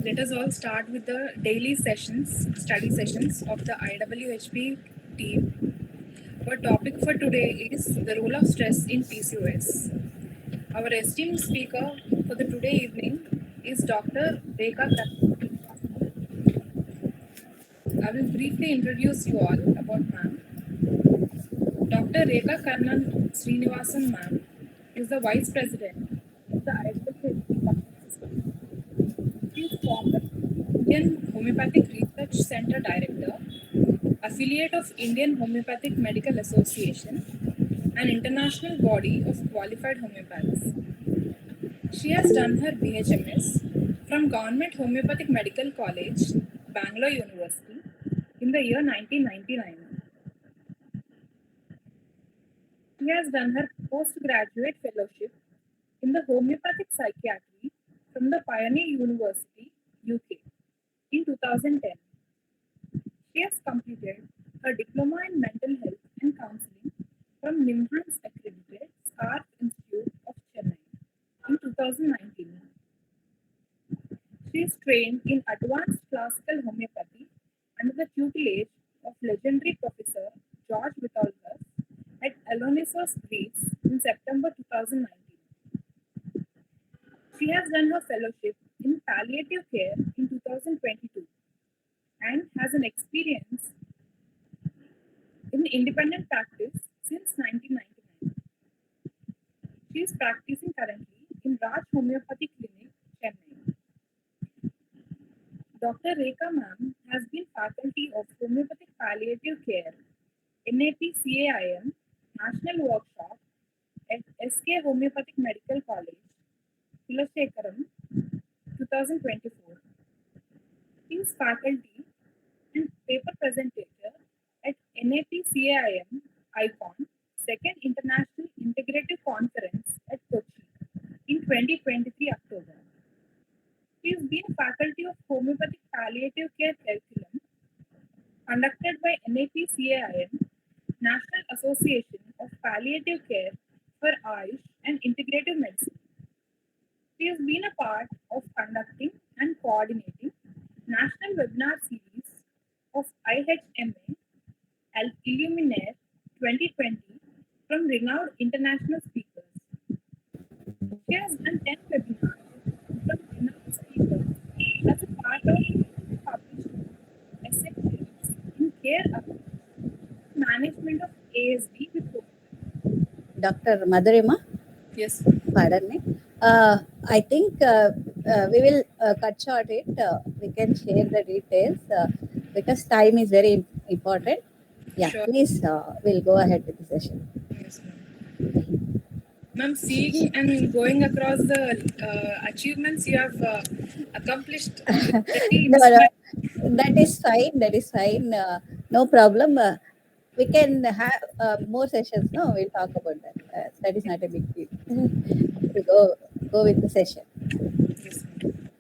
Let us all start with the daily study sessions of the IWHP team. Our topic for today is the role of stress in PCOS. Our esteemed speaker for the today evening is Dr. Rekha Kannan. I will briefly introduce you all about ma'am. Dr. Rekha Kannan Srinivasan ma'am is the Vice President of the IWHP Public System. She is former Indian Homeopathic Research Center Director, affiliate of Indian Homeopathic Medical Association, an international body of qualified homeopaths. She has done her BHMS from Government Homeopathic Medical College, Bangalore University, in the year 1999. She has done her postgraduate fellowship in the Homeopathic Psychiatry from the Pioneer University, UK, in 2010. She has completed her diploma in mental health and counseling from NIMHANS accredited SCARF Institute of Chennai in 2019. She is trained in advanced classical homeopathy under the tutelage of legendary Professor George Vitautas at Alonissos, Greece in September 2019. She has done her fellowship in palliative care in 2022 and has an experience in independent practice since 1999. She is practicing currently in Raj Homeopathy Clinic, Chennai. Dr. Rekha ma'am has been faculty of Homeopathic Palliative Care, NAPCAIM, National Workshop at SK Homeopathic Medical College, Kulashekaram, 2024. She is faculty and paper presentator at NAPCAIM ICON, Second International Integrative Conference at Kochi in 2023 October. She has been faculty of Homeopathic Palliative Care Curriculum conducted by NAPCAIM, National Association of Palliative Care for Ayush and Integrative Medicine. She has been a part of conducting and coordinating national webinar series of IHMA Illuminaire 2020 from renowned international speakers. She has done 10 webinars from renowned speakers as a part of published essay series in care approach management of ASD with COVID. Dr. Madhurima, Yes. pardon me. I think we will cut short it. We can share the details because time is very important. Yeah, Sure. please, we'll go ahead with the session. Yes, ma'am. Ma'am, seeing and going across the achievements you have accomplished, very No, inspiring. that is fine. That is fine. No problem. We can have more sessions. No, we'll talk about that. That is not a big deal. We'll go with the session. Yes, ma'am.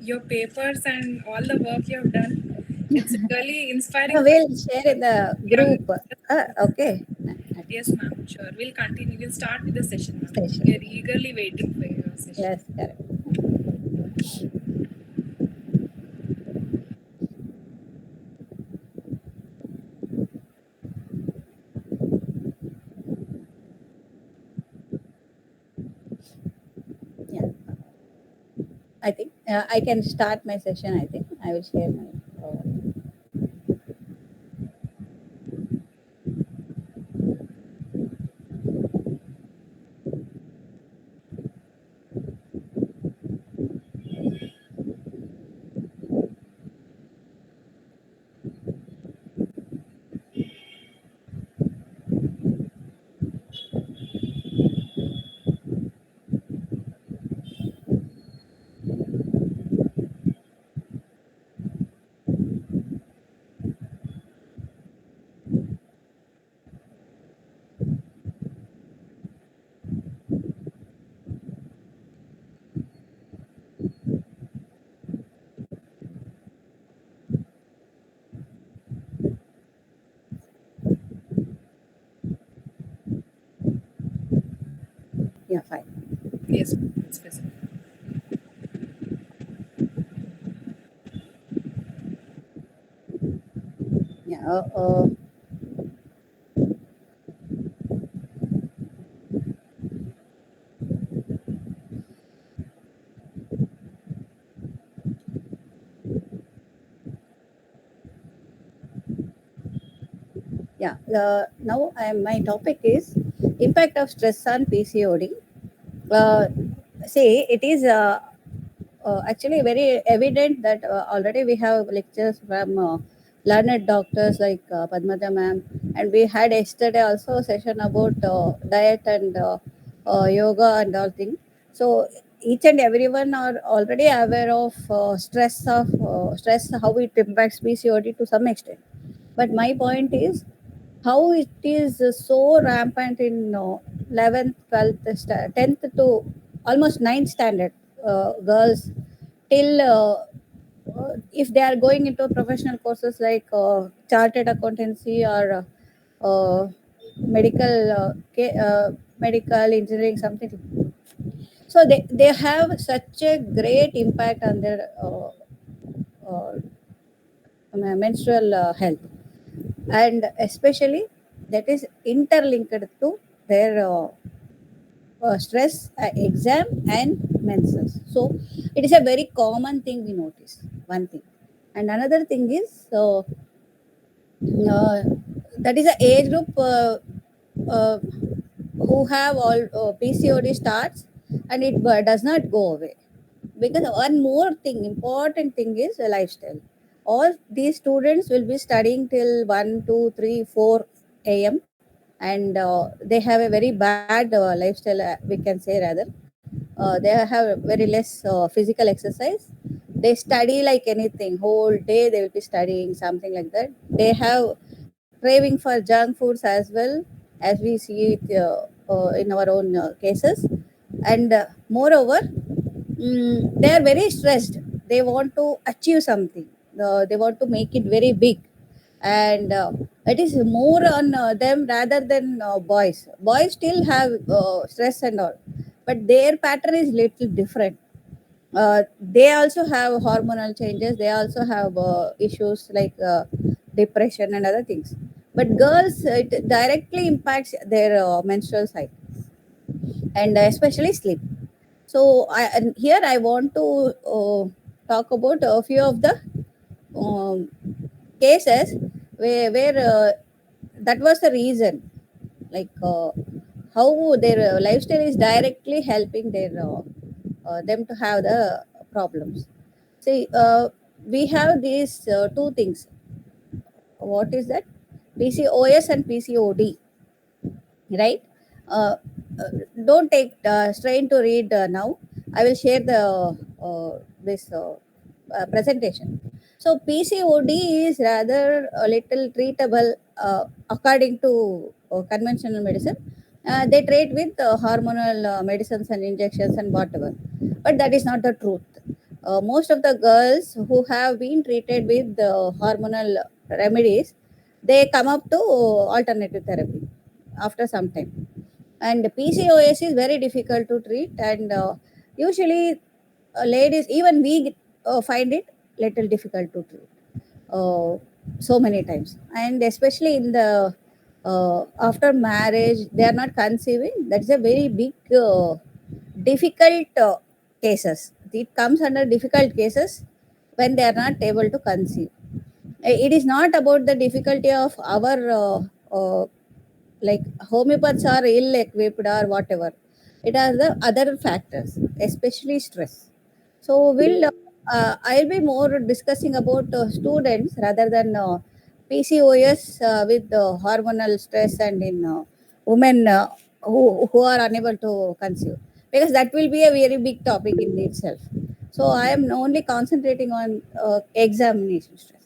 Your papers and all the work you have done, it's really inspiring. We'll share in the group. Okay. Yes, ma'am. Sure. We'll continue. We'll start with the session, ma'am. Session. We are eagerly waiting for your session. Yes, correct. Yeah. I think I can start my session. I think I will share my. Yeah, fine. Yes, it's possible. Uh, yeah. Now my topic is impact of stress on PCOD. Uh, See, it is actually very evident that already we have lectures from learned doctors like Padmaja ma'am, and we had yesterday also a session about diet and yoga and all things. So each and everyone are already aware of stress, how it impacts PCOD to some extent. But my point is how it is so rampant in 11th, 12th, 10th to almost 9th standard girls till if they are going into professional courses like chartered accountancy or medical medical engineering something. So they have such a great impact on their uh, menstrual health, and especially that is interlinked to their stress, exam and menses. So it is a very common thing we notice, one thing. And another thing is uh, that is a age group uh, who have all PCOD starts, and it does not go away. Because one more thing, important thing is a lifestyle. All these students will be studying till 1, 2, 3, 4 a.m. and they have a very bad lifestyle, we can say rather. They have very less physical exercise. They study like anything, whole day they will be studying, something like that. They have craving for junk foods as well, as we see it in our own cases. And moreover, they are very stressed. They want to achieve something. They want to make it very big, and it is more on them rather than boys. Boys still have stress and all, but their pattern is little different. They also have hormonal changes. They also have issues like depression and other things. But girls, it directly impacts their menstrual cycle, and especially sleep. So and here I want to talk about a few of the um, cases where that was the reason, like how their lifestyle is directly helping their them to have the problems. See, we have these two things. What is that? PCOS and PCOD, right? Uh, uh, don't take strain to read now. I will share the this presentation. So PCOD is rather a little treatable according to conventional medicine. They treat with hormonal medicines and injections and whatever, but that is not the truth. Most of the girls who have been treated with hormonal remedies, they come up to alternative therapy after some time. And PCOS is very difficult to treat, and usually ladies, even we find it little difficult to treat so many times. And especially in the after marriage, they are not conceiving. That's a very big difficult cases. It comes under difficult cases when they are not able to conceive. It is not about the difficulty of our like homeopaths are ill equipped or whatever. It has the other factors, especially stress. So I'll be more discussing about students rather than PCOS with hormonal stress and in women who are unable to conceive, because that will be a very big topic in itself. So I am only concentrating on examination stress.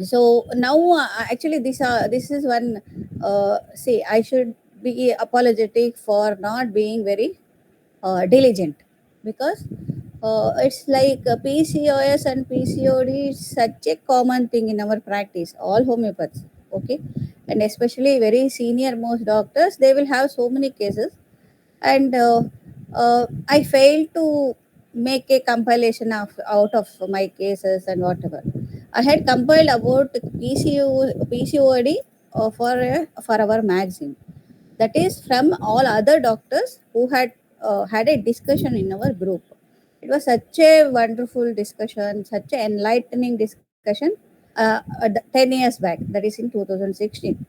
So now actually this is one see, I should be apologetic for not being very diligent, because it's like PCOS and PCOD is such a common thing in our practice, all homeopaths. Okay, and especially very senior most doctors, they will have so many cases. And I failed to make a compilation of out of my cases and whatever. I had compiled about PCOD for our magazine. That is from all other doctors who had a discussion in our group. It was such a wonderful discussion, such an enlightening discussion 10 years back, that is in 2016.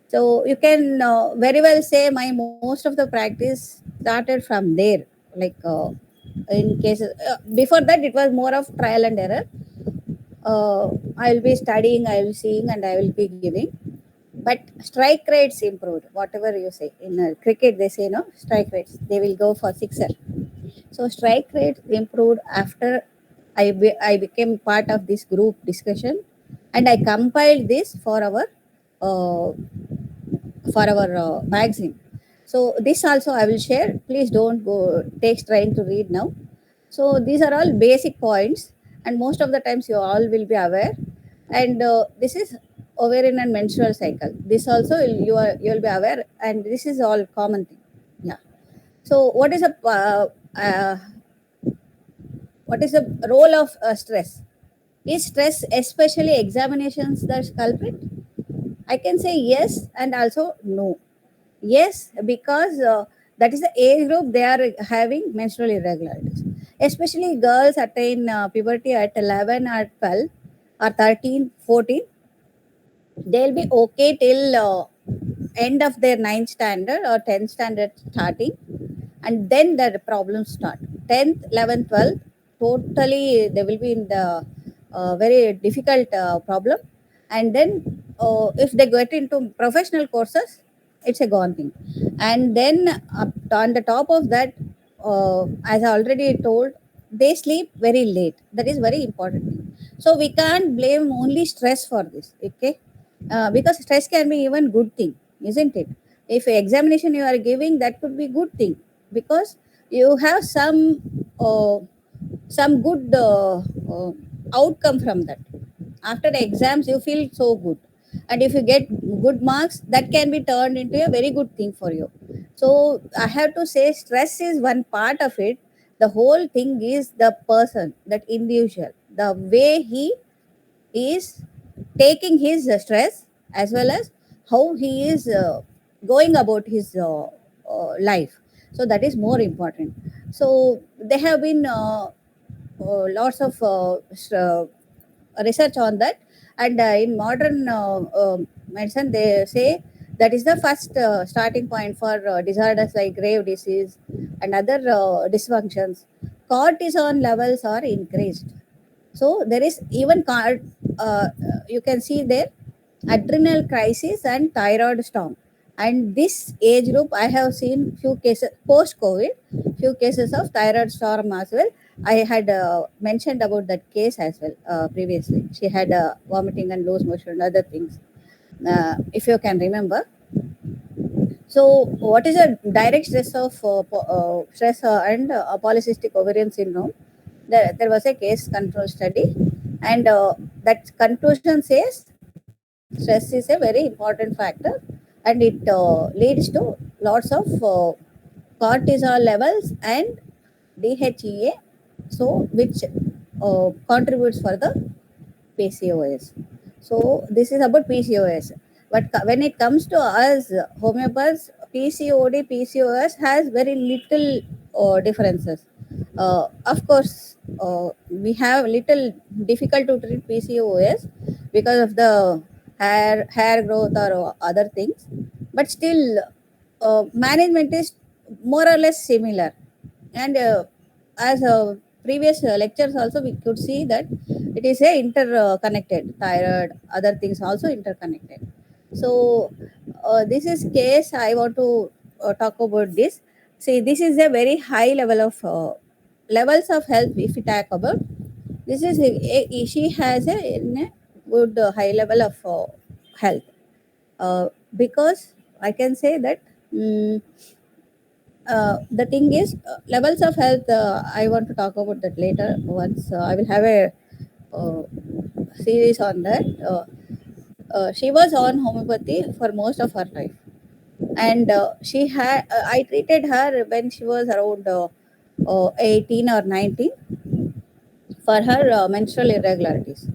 So you can very well say my most of the practice started from there. Like in cases before that, it was more of trial and error. I'll be studying, I will seeing, and I will be giving. But strike rates improved. Whatever you say in cricket, they say no strike rates. They will go for sixer. So strike rate improved after I became part of this group discussion, and I compiled this uh, for our magazine. So this also I will share. Please don't go take trying to read now. So these are all basic points, and most of the times you all will be aware. And this is ovarian and menstrual cycle. This also you will be aware, and this is all common thing. Yeah. So what is the role of stress? Is stress, especially examinations, the culprit? I can say yes and also no. Yes, because that is the age group they are having menstrual irregularities. Especially girls attain puberty at 11 or 12 or 13, 14. They'll be okay till end of their ninth standard or 10th standard starting, and then the problems start. 10th, 11th, 12th, totally they will be in the very difficult problem. And then if they get into professional courses, it's a gone thing. And then on the top of that, as I already told, they sleep very late. That is very important thing. So we can't blame only stress for this, okay? Because stress can be even good thing, isn't it? If examination you are giving, that could be good thing, because you have some good outcome from that. After the exams you feel so good, and if you get good marks, that can be turned into a very good thing for you. So I have to say stress is one part of it. The whole thing is the person, that individual, the way he is taking his stress, as well as how he is going about his life. So that is more important. So there have been lots of research on that. And in modern medicine, they say that is the first starting point for disorders like grave disease and other dysfunctions. Cortisol levels are increased. So there is even you can see there adrenal crisis and thyroid storm. And this age group, I have seen few cases post COVID, few cases of thyroid storm as well. I had mentioned about that case as well previously. She had vomiting and loose motion and other things, if you can remember. So, what is a direct stress of stress and polycystic ovarian syndrome? There was a case control study, and that conclusion says stress is a very important factor, and it leads to lots of cortisol levels and DHEA, so which contributes for the PCOS. So this is about PCOS. But when it comes to us homeopaths, PCOD, PCOS has very little differences. Of course, we have little difficult to treat PCOS because of the hair growth or other things. But still, management is more or less similar. And as previous lectures also, we could see that it is a interconnected. Thyroid, other things also interconnected. So this is case I want to talk about this. See, this is a very high level of levels of health. If we talk about this, is she has a good high level of health, because I can say that. The thing is, levels of health, I want to talk about that later. Once I will have a uh, series on that. She was on homeopathy for most of her life, and I treated her when she was around 18 or 19 for her menstrual irregularities.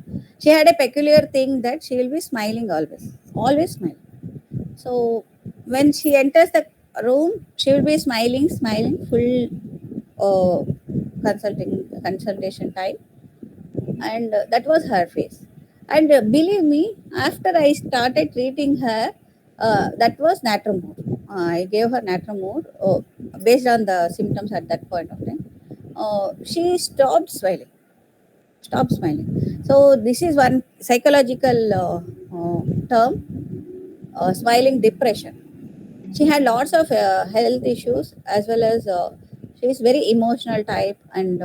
She had a peculiar thing that she will be smiling always smiling. So when she enters the room, she will be smiling, full consultation time, and that was her face. And believe me, after I started treating her, that was Natramore. I gave her Natramore based on the symptoms at that point of time. She stopped smiling. Stop smiling. So this is one psychological term, smiling depression. She had lots of health issues, as well as she's very emotional type, and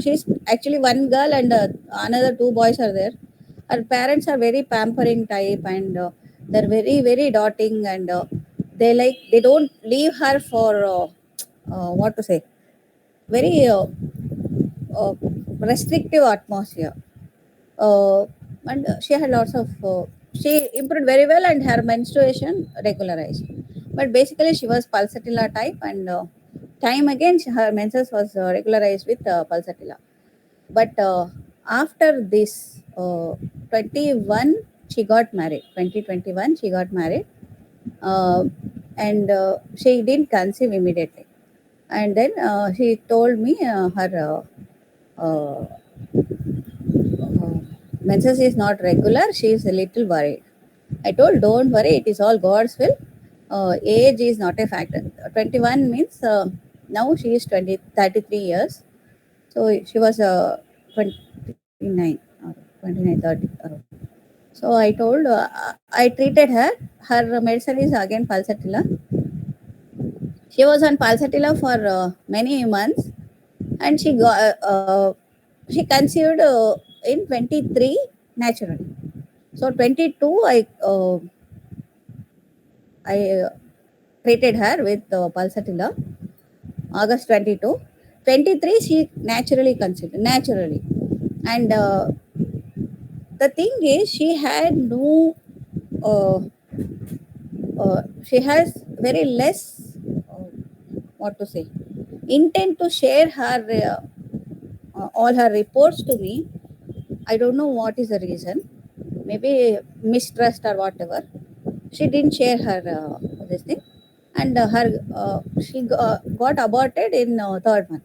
she's actually one girl, and another two boys are there. Her parents are very pampering type, and they're very doting, and they don't leave her for what to say, very uh, restrictive atmosphere. uh, and she had lots of she improved very well, and her menstruation regularized. But basically she was pulsatilla type, and time again her menses was regularized with pulsatilla. But after this 21 she got married. 2021 she got married, uh, and she didn't conceive immediately. And then she told me her menses is not regular. She is a little worried. I told, don't worry, it is all God's will. Age is not a factor. 21 means now she is 33 years. So she was 29 or 29, 30. So I told, I treated her. Her medicine is again Pulsatilla. She was on Pulsatilla for many months, and she conceived in 23 naturally. So 22, I treated her with Pulsatilla, August 22. 23, she naturally conceived, naturally. And the thing is, she had no, uh, she has very less, what to say, intent to share her, all her reports to me. I don't know what is the reason. Maybe mistrust or whatever. She didn't share her this thing, and she got aborted in third month,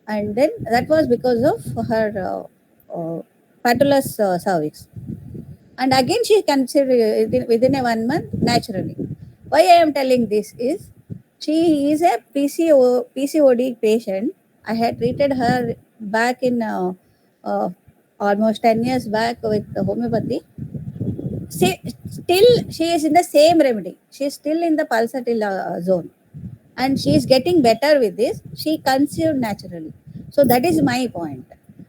and then that was because of her patulous cervix. And again she conceived within a 1 month naturally. Why I am telling this is, she is a PCOD patient. I had treated her back in uh, almost 10 years back with homeopathy. Still she is in the same remedy. She is still in the pulsatile zone, and she is getting better with this. She conceived naturally. So that is my point.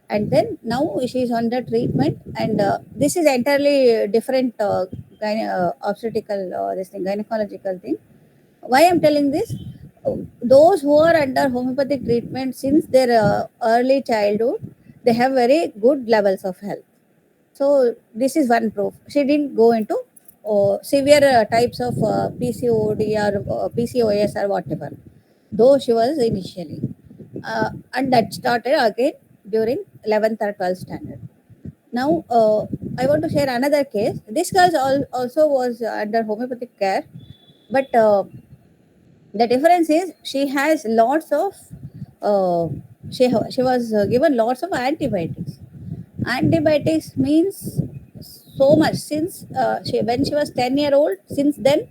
And then now she is under treatment, and this is entirely different obstetrical this thing, gynecological thing. Why I'm telling this, those who are under homeopathic treatment since their early childhood, they have very good levels of health. So this is one proof. She didn't go into severe types of PCOD or PCOS or whatever, though she was initially. And that started again during 11th or 12th standard. Now, I want to share another case. This girl also was under homeopathic care, but the difference is she has lots of, uh, she was given lots of antibiotics. Antibiotics means so much since when she was 10-year-old. Since then,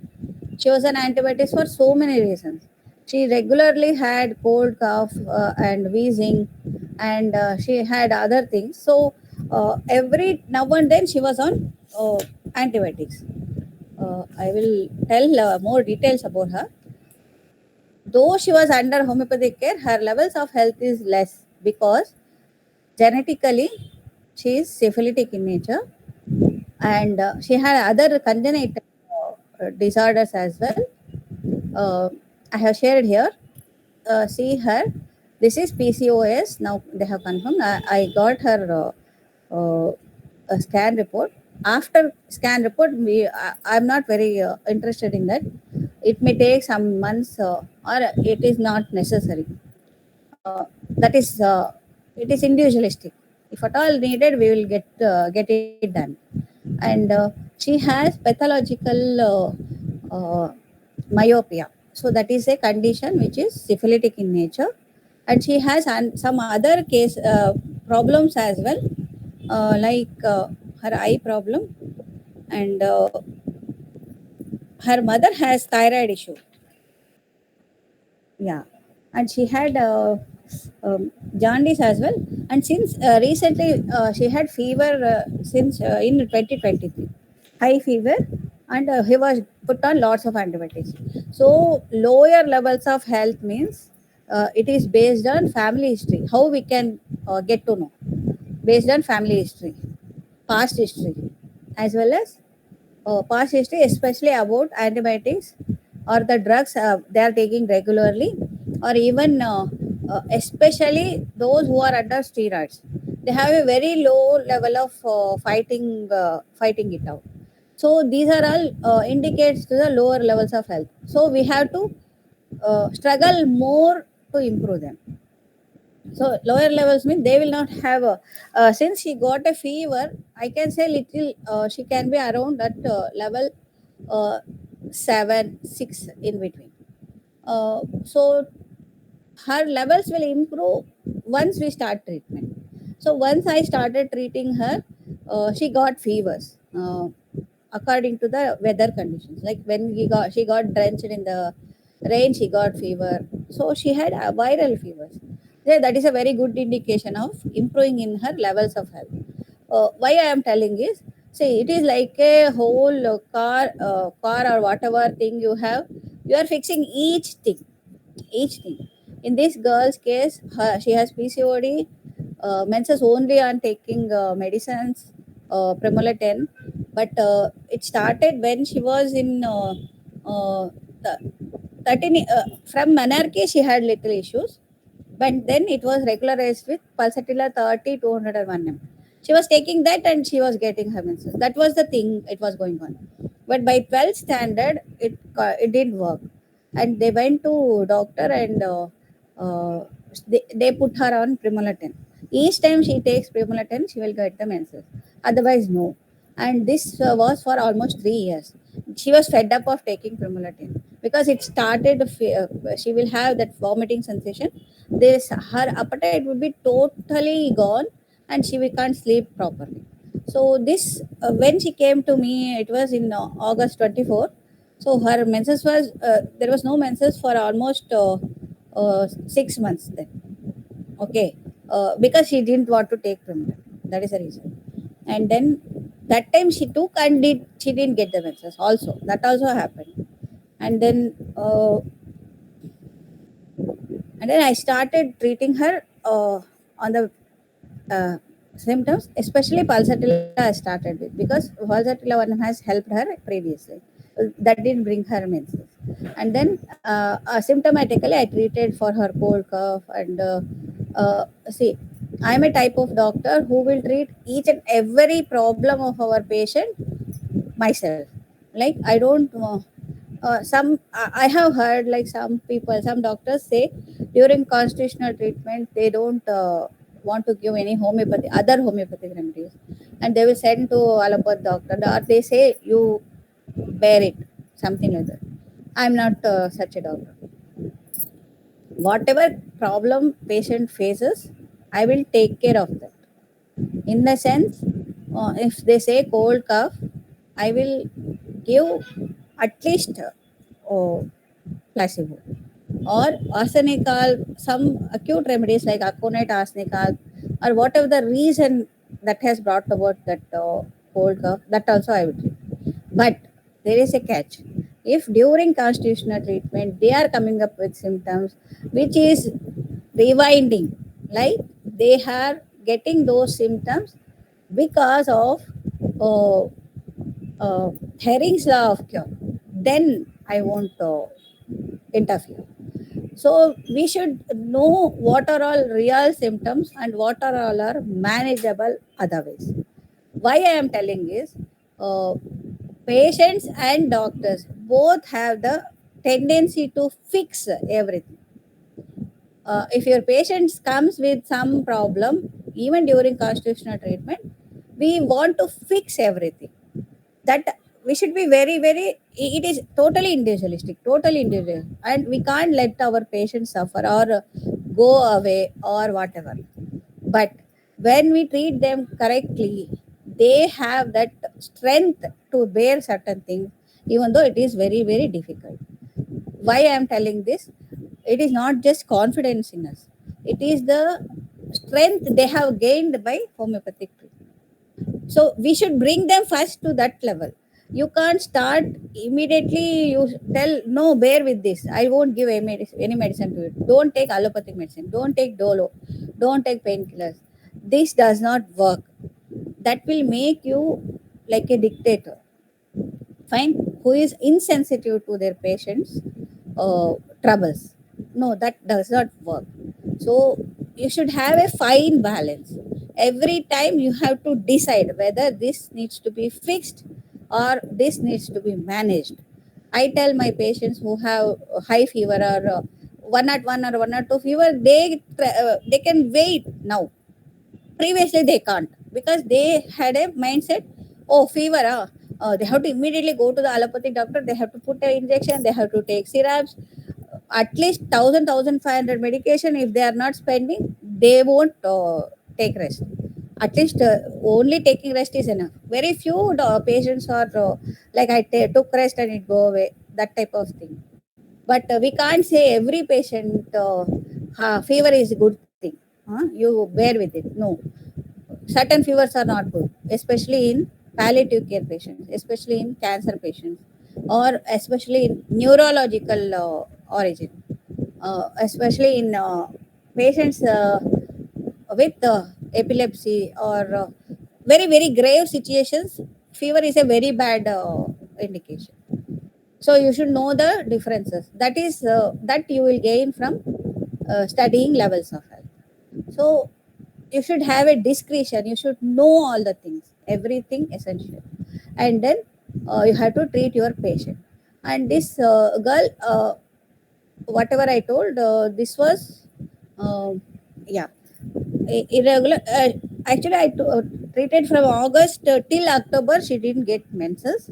she was on antibiotics for so many reasons. She regularly had cold, cough, and wheezing, and she had other things. So every now and then she was on antibiotics. I will tell more details about her. Though she was under homeopathic care, her levels of health is less because genetically she is syphilitic in nature, and she had other congenital disorders as well. uh, I have shared here. See her. This is PCOS. Now they have confirmed. I got her a scan report. After scan report, I'm not very interested in that. It may take some months, or it is not necessary. That is, it is individualistic. If at all needed, we will get it done. And she has pathological myopia. So that is a condition which is syphilitic in nature, and she has some other case problems as well, like her eye problem, and her mother has thyroid issue. Yeah, and she had jaundice as well. And since recently she had fever since in 2023, high fever, and he was put on lots of antibiotics. So lower levels of health means it is based on family history. How we can get to know? Based on family history, past history, as well as past history, especially about antibiotics or the drugs they are taking regularly, or even especially those who are under steroids. They have a very low level of fighting it out. So these are all indicates to the lower levels of health. So we have to struggle more to improve them. So lower levels mean they will not have a since she got a fever, I can say little she can be around at level uh, 7 6 in between. So her levels will improve once we start treatment. So once I started treating her, she got fevers according to the weather conditions. Like when she got drenched in the rain, she got fever. So she had viral fevers. Yeah, that is a very good indication of improving in her levels of health. Why I am telling is, see, it is like a whole car or whatever thing you have. You are fixing each thing. In this girl's case, she has PCOD, menses only on taking medicines, Primoletin, but it started when she was in th- 13. From menarche, she had little issues, but then it was regularized with pulsatilla 30 201 m. She was taking that and she was getting her menses. That was the thing it was going on. But by 12 standard, it didn't work, and they went to doctor, and uh, they put her on Primoletin. Each time she takes Primoletin, she will get the menses. Otherwise, no. And this was for almost 3 years. She was fed up of taking Primoletin because it started. She will have that vomiting sensation. This her appetite would be totally gone, and she can't sleep properly. So this when she came to me, it was in August 24. So her menses was there was no menses for almost 6 months then. Okay, because she didn't want to take Primogen. That is the reason. And then that time she took and she didn't get the menses. Also, that also happened. And then I started treating her on the uh, symptoms, especially pulsatilla. I started with because pulsatilla one has helped her previously. That didn't bring her menses. And then symptomatically, I treated for her cold cough. And see, I'm a type of doctor who will treat each and every problem of our patient myself. Like I don't. I have heard like some doctors say during constitutional treatment they don't want to give any other homeopathic remedies, and they will send to allopath doctor, or they say you bear it, something like that. I'm not such a doctor. Whatever problem patient faces, I will take care of that. In the sense, if they say cold cough, I will give at least placebo or arsenical, some acute remedies like aconite arsenical, or whatever the reason that has brought about that cold cough, that also I would treat. But there is a catch. If during constitutional treatment they are coming up with symptoms which is rewinding, like they are getting those symptoms because of uh, uh, Herring's law of cure, then I won't interfere. So we should know what are all real symptoms and what are all are manageable otherwise. Why I am telling is, uh, patients and doctors both have the tendency to fix everything. If your patient comes with some problem, even during constitutional treatment, we want to fix everything. That we should be very, very, it is totally individual, and we can't let our patients suffer or go away or whatever. But when we treat them correctly, they have that strength to bear certain things, even though it is very, very difficult. Why I am telling this? It is not just confidence in us, it is the strength they have gained by homeopathic treatment. So we should bring them first to that level. You can't start immediately. You tell, no, bear with this, I won't give any medicine to it, don't take allopathic medicine, don't take dolo, don't take painkillers. This does not work. That will make you like a dictator, fine, who is insensitive to their patients troubles. No, that does not work. So you should have a fine balance. Every time you have to decide whether this needs to be fixed or this needs to be managed. I tell my patients who have high fever or 101 or 102 fever, they can wait now. Previously they can't, because they had a mindset, oh, fever, they have to immediately go to the allopathic doctor, they have to put an injection, they have to take syrups, at least 1,500 medication. If they are not spending, they won't take rest. At least only taking rest is enough. Very few patients are like, took rest and it go away, that type of thing. But we can't say every patient fever is a good thing, you bear with it. No, certain fevers are not good, especially in palliative care patients, especially in cancer patients, or especially in neurological origin, especially in patients with epilepsy or very, very grave situations. Fever is a very bad indication. So you should know the differences. That is that you will gain from studying levels of health. So you should have a discretion, you should know all the things, everything essential, and then you have to treat your patient. And this girl, whatever I told, this was uh, yeah, irregular. Actually, treated from August till October, she didn't get menses.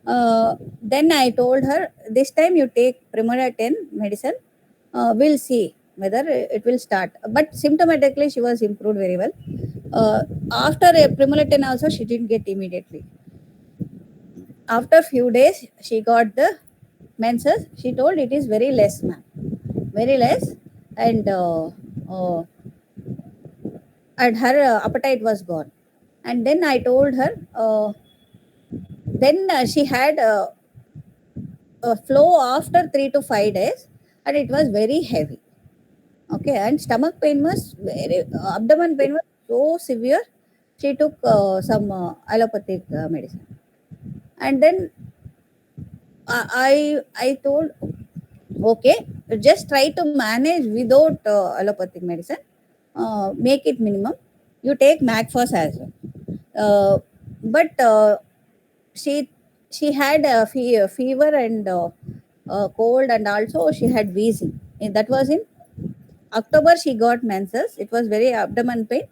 Then I told her, this time you take Primula 10 medicine, we'll see whether it will start. But symptomatically she was improved very well. uh, After Primula 10 also, she didn't get immediately. After few days she got the menses. She told, it is very less, ma'am, very less. And uh, her appetite was gone. And then I told her, then she had a flow after 3 to 5 days, and it was very heavy. Okay, and stomach pain was very, abdomen pain was so severe. She took some allopathic medicine. And then I told, okay, just try to manage without allopathic medicine, make it minimum. You take Macfos as well. But she she had a fever and cold, and also she had wheezing. And that was in October. She got menses. It was very abdomen pain.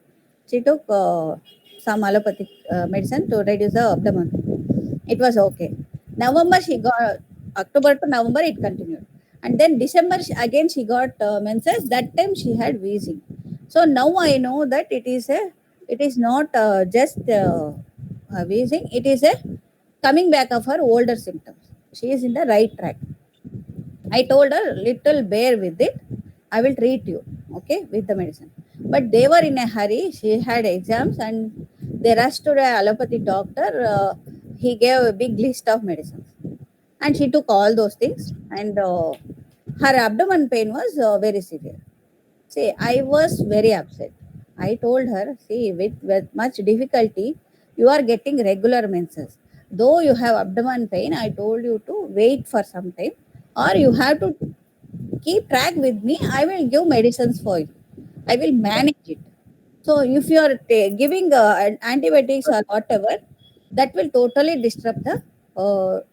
She took some allopathic medicine to reduce the abdomen pain. It was okay. November she got, October to November it continued, and then December again she got menses. That time she had wheezing. So now I know that it is not just wheezing. It is a coming back of her older symptoms. She is in the right track. I told her, little bear with it. I will treat you, okay, with the medicine. But they were in a hurry. She had exams and they rushed to the allopathic doctor. He gave a big list of medicines and she took all those things. And her abdomen pain was very severe. See, I was very upset. I told her, see, with much difficulty, you are getting regular menses. Though you have abdomen pain, I told you to wait for some time, or you have to keep track with me. I will give medicines for you. I will manage it. So if you are giving antibiotics or whatever, that will totally disrupt the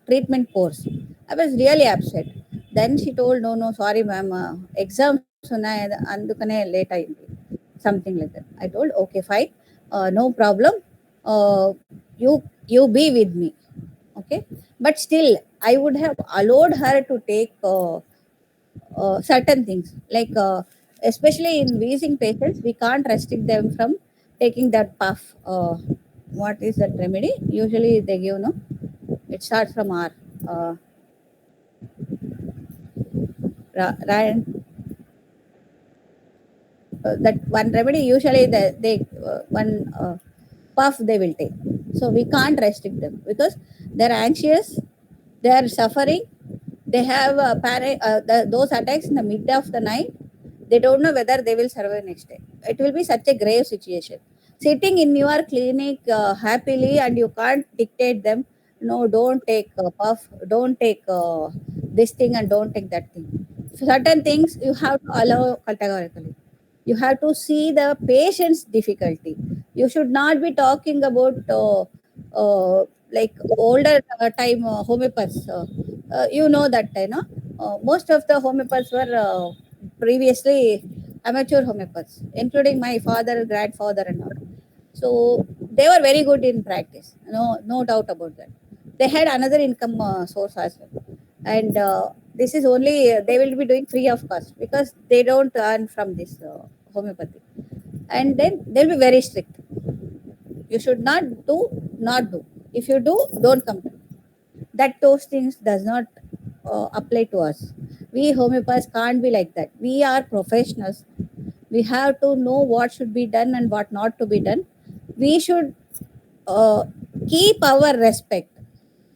treatment course. I was really upset. Then she told, no, no, sorry, ma'am, exams ఉన్నాయి అందుకనే late అయింది. something like that. I told, okay, fine, no problem. You be with me, okay. But still, I would have allowed her to take certain things, like especially in wheezing patients, we can't restrict them from taking that puff. What is that remedy? Usually they give, no, it starts from R. Uh, Ryan, that one remedy usually they one puff they will take. So we can't restrict them because they're anxious, they are suffering, they have those attacks in the mid of the night. They don't know whether they will survive next day. It will be such a grave situation. Sitting in your clinic happily, and you can't dictate them. No, don't take puff. Don't take this thing, and don't take that thing. Certain things you have to allow categorically. You have to see the patient's difficulty. You should not be talking about like older time homeopaths. You know that, most of the homeopaths were previously amateur homeopaths, including my father, grandfather, and all. So they were very good in practice. No doubt about that. They had another income source as well, and this is only they will be doing free of cost because they don't earn from this homeopathy. And then they'll be very strict. You should not do, not do. If you do, don't come to me. That those things does not apply to us. We homeopaths can't be like that. We are professionals. We have to know what should be done and what not to be done. We should uh, keep our respect.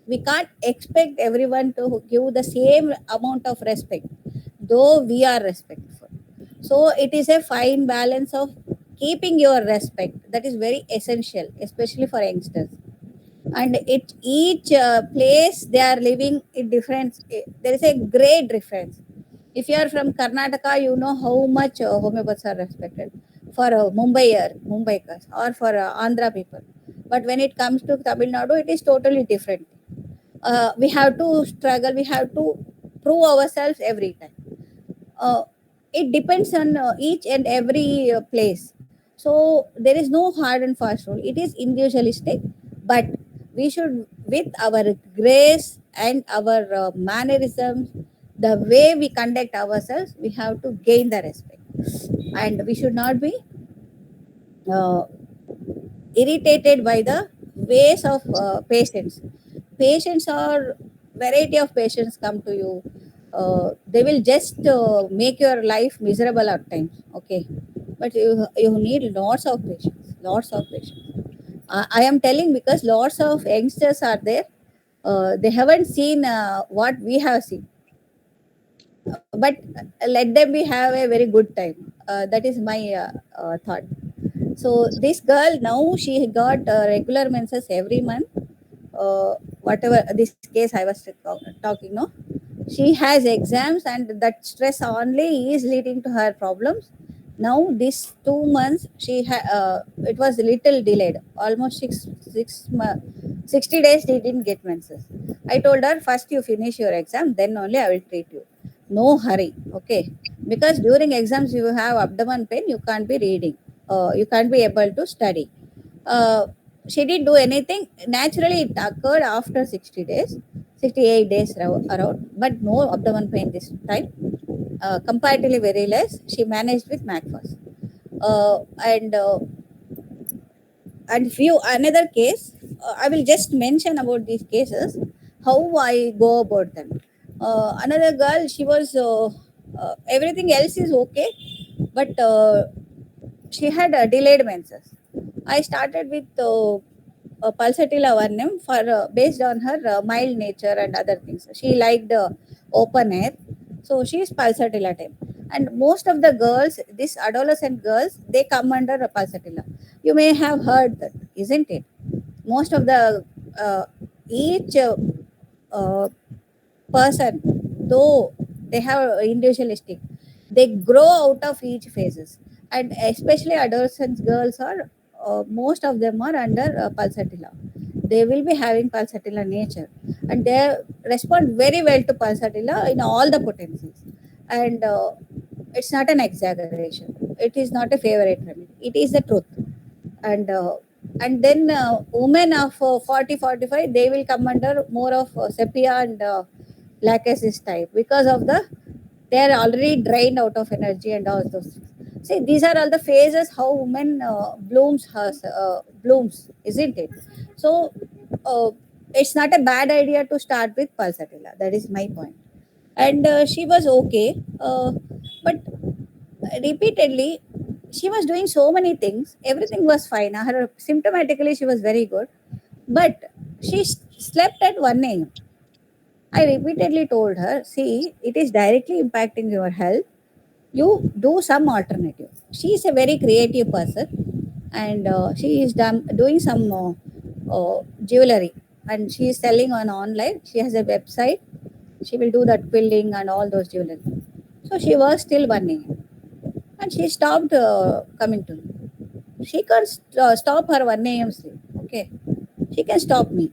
We can't expect everyone to give the same amount of respect, though we are respectful. So it is a fine balance of keeping your respect. That is very essential, especially for youngsters. And it each place they are living in different. There is a great difference. If you are from Karnataka, you know how much homeopaths are respected for Mumbaikars, or for Andhra people. But when it comes to Tamil Nadu, it is totally different. We have to struggle. We have to prove ourselves every time. uh, it depends on each and every place. So there is no hard and fast rule. It is individualistic, but we should, with our grace and our mannerisms, the way we conduct ourselves, we have to gain the respect, and we should not be uh, irritated by the ways of patients. Patients are variety of patients come to you. They will just make your life miserable at times. Okay, but you need lots of patience. Lots of patience. I am telling because lots of youngsters are there. They haven't seen what we have seen, but let them be have a very good time. That is my thought. So this girl now she got regular menses every month. Whatever this case I was talking, no, she has exams, and that stress only is leading to her problems. Now this 2 months it was a little delayed, almost 60 days she didn't get menses. I told her, first you finish your exam, then only I will treat you. No hurry, okay? Because during exams you have abdomen pain, you can't be reading, you can't be able to study. uh, she didn't do anything. Naturally, it occurred after 60 days, 68 days around, but no abdomen pain this time. Comparatively very less. She managed with MacFast. Uh, and uh, and few another case, I will just mention about these cases, how I go about them. Another girl, she was everything else is okay, but she had delayed menses. I started with pulsatilla varnam for based on her mild nature and other things. She liked open air, so she is pulsatilla type. And most of the girls, these adolescent girls, they come under a pulsatilla. You may have heard that, isn't it? Most of the each uh, person, though they have individualistic, they grow out of each phases. And especially adolescent girls are most of them are under pulsatilla. They will be having pulsatilla nature, and they respond very well to pulsatilla in all the potencies. And it's not an exaggeration. it is not a favorite remedy. It is the truth. And then women of 40, 45, they will come under more of sepia and lachesis type, because of the they are already drained out of energy and all those things. See, these are all the phases how woman blooms, isn't it? So it's not a bad idea to start with pulsatilla. That is my point. And she was okay, but repeatedly she was doing so many things. Everything was fine. Her symptomatically she was very good, but she slept at 1 a.m. I repeatedly told her, see, it is directly impacting your health. You do some alternative. She is a very creative person, and she is doing some jewelry, and she is selling on online. She has a website. She will do that quilling and all those jewelry. So she was still 1 a.m. and she stopped coming to me. She can stop her 1 a.m. sleep. Okay, she can stop me.